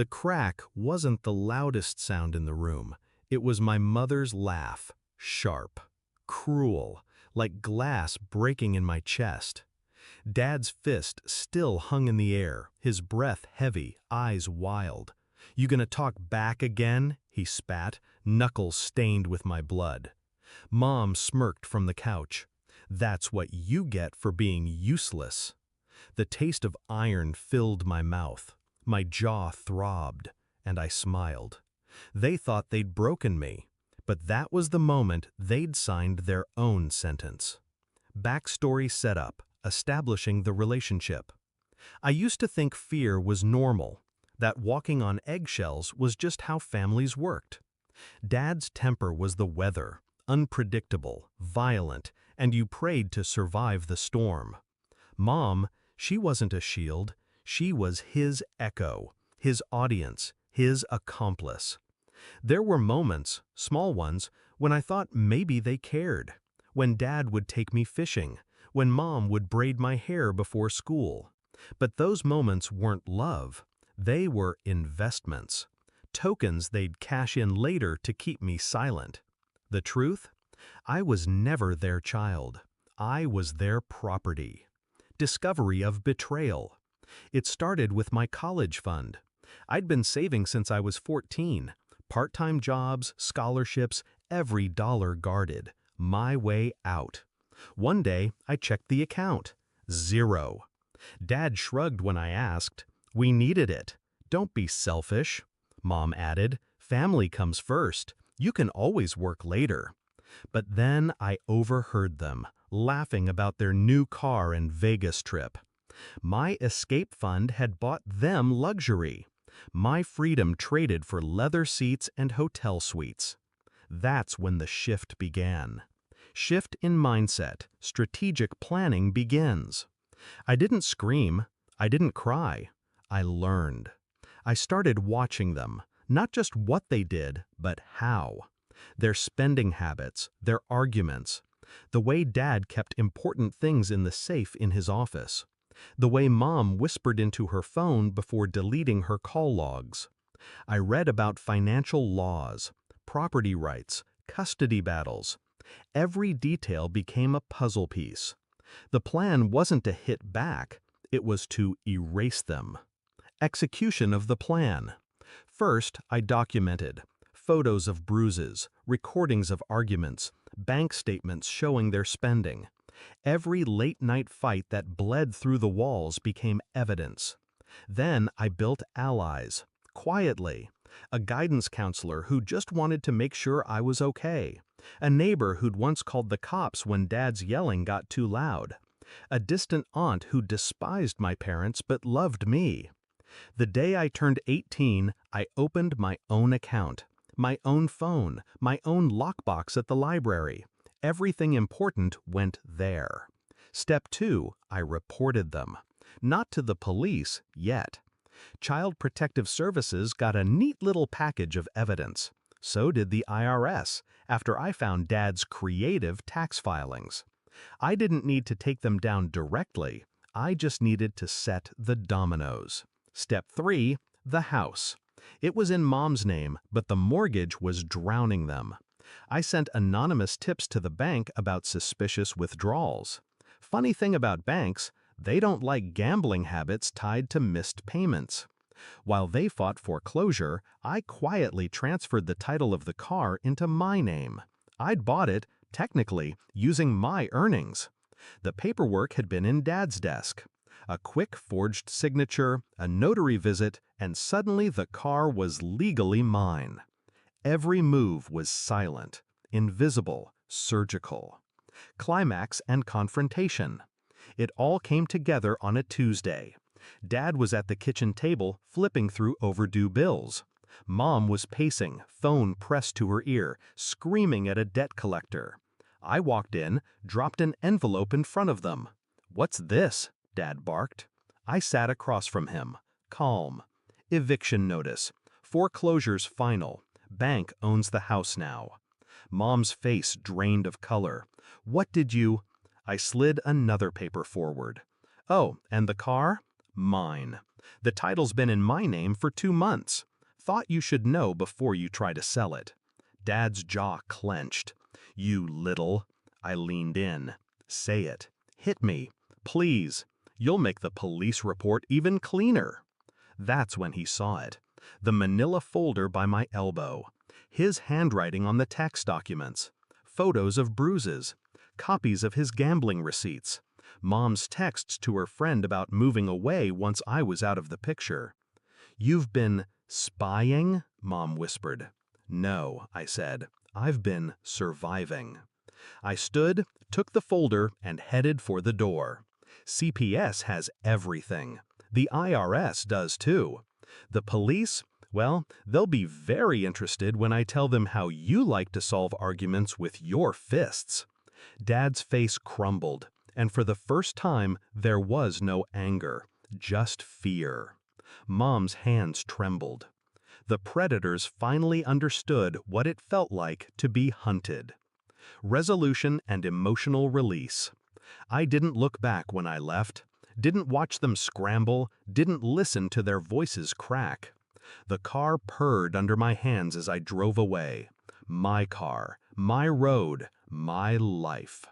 The crack wasn't the loudest sound in the room. It was my mother's laugh, sharp, cruel, like glass breaking in my chest. Dad's fist still hung in the air, his breath heavy, eyes wild. "You gonna talk back again?" he spat, knuckles stained with my blood. Mom smirked from the couch. "That's what you get for being useless." The taste of iron filled my mouth. My jaw throbbed, and I smiled. They thought they'd broken me, but that was the moment they'd signed their own sentence. Backstory setup, establishing the relationship. I used to think fear was normal, that walking on eggshells was just how families worked. Dad's temper was the weather, unpredictable, violent, and you prayed to survive the storm. Mom, she wasn't a shield, she was his echo, his audience, his accomplice. There were moments, small ones, when I thought maybe they cared. When Dad would take me fishing, when Mom would braid my hair before school. But those moments weren't love, they were investments. Tokens they'd cash in later to keep me silent. The truth? I was never their child. I was their property. Discovery of betrayal. It started with my college fund. I'd been saving since I was 14. Part-time jobs, scholarships, every dollar guarded. My way out. One day, I checked the account. Zero. Dad shrugged when I asked. "We needed it. Don't be selfish." Mom added, "Family comes first. You can always work later." But then I overheard them, laughing about their new car and Vegas trip. My escape fund had bought them luxury. My freedom traded for leather seats and hotel suites. That's when the shift began. Shift in mindset, strategic planning begins. I didn't scream, I didn't cry, I learned. I started watching them, not just what they did, but how. Their spending habits, their arguments, the way Dad kept important things in the safe in his office, the way Mom whispered into her phone before deleting her call logs. I read about financial laws, property rights, custody battles. Every detail became a puzzle piece. The plan wasn't to hit back, it was to erase them. Execution of the plan. First, I documented photos of bruises, recordings of arguments, bank statements showing their spending. Every late-night fight that bled through the walls became evidence. Then I built allies, quietly. A guidance counselor who just wanted to make sure I was okay. A neighbor who'd once called the cops when Dad's yelling got too loud. A distant aunt who despised my parents but loved me. The day I turned 18, I opened my own account, my own phone, my own lockbox at the library. Everything important went there. Step 2, I reported them. Not to the police, yet. Child Protective Services got a neat little package of evidence. So did the IRS, after I found Dad's creative tax filings. I didn't need to take them down directly, I just needed to set the dominoes. Step 3, the house. It was in Mom's name, but the mortgage was drowning them. I sent anonymous tips to the bank about suspicious withdrawals. Funny thing about banks, they don't like gambling habits tied to missed payments. While they fought foreclosure, I quietly transferred the title of the car into my name. I'd bought it, technically, using my earnings. The paperwork had been in Dad's desk. A quick forged signature, a notary visit, and suddenly the car was legally mine. Every move was silent, invisible, surgical. Climax and confrontation. It all came together on a Tuesday. Dad was at the kitchen table, flipping through overdue bills. Mom was pacing, phone pressed to her ear, screaming at a debt collector. I walked in, dropped an envelope in front of them. "What's this?" Dad barked. I sat across from him, calm. Eviction notice. Foreclosure's final. Bank owns the house now. Mom's face drained of color. "What did you—" I slid another paper forward. "Oh, and the car? Mine. The title's been in my name for 2 months. Thought you should know before you try to sell it." Dad's jaw clenched. "You little." I leaned in. "Say it. Hit me. Please. You'll make the police report even cleaner." That's when he saw it. The manila folder by my elbow. His handwriting on the tax documents. Photos of bruises. Copies of his gambling receipts. Mom's texts to her friend about moving away once I was out of the picture. "You've been spying?" Mom whispered. "No," I said. "I've been surviving." I stood, took the folder, and headed for the door. CPS has everything. The IRS does too. The police, well, they'll be very interested when I tell them how you like to solve arguments with your fists. Dad's face crumbled, and for the first time, there was no anger, just fear. Mom's hands trembled. The predators finally understood what it felt like to be hunted. Resolution and emotional release. I didn't look back when I left, didn't watch them scramble, didn't listen to their voices crack. The car purred under my hands as I drove away. My car, my road, my life.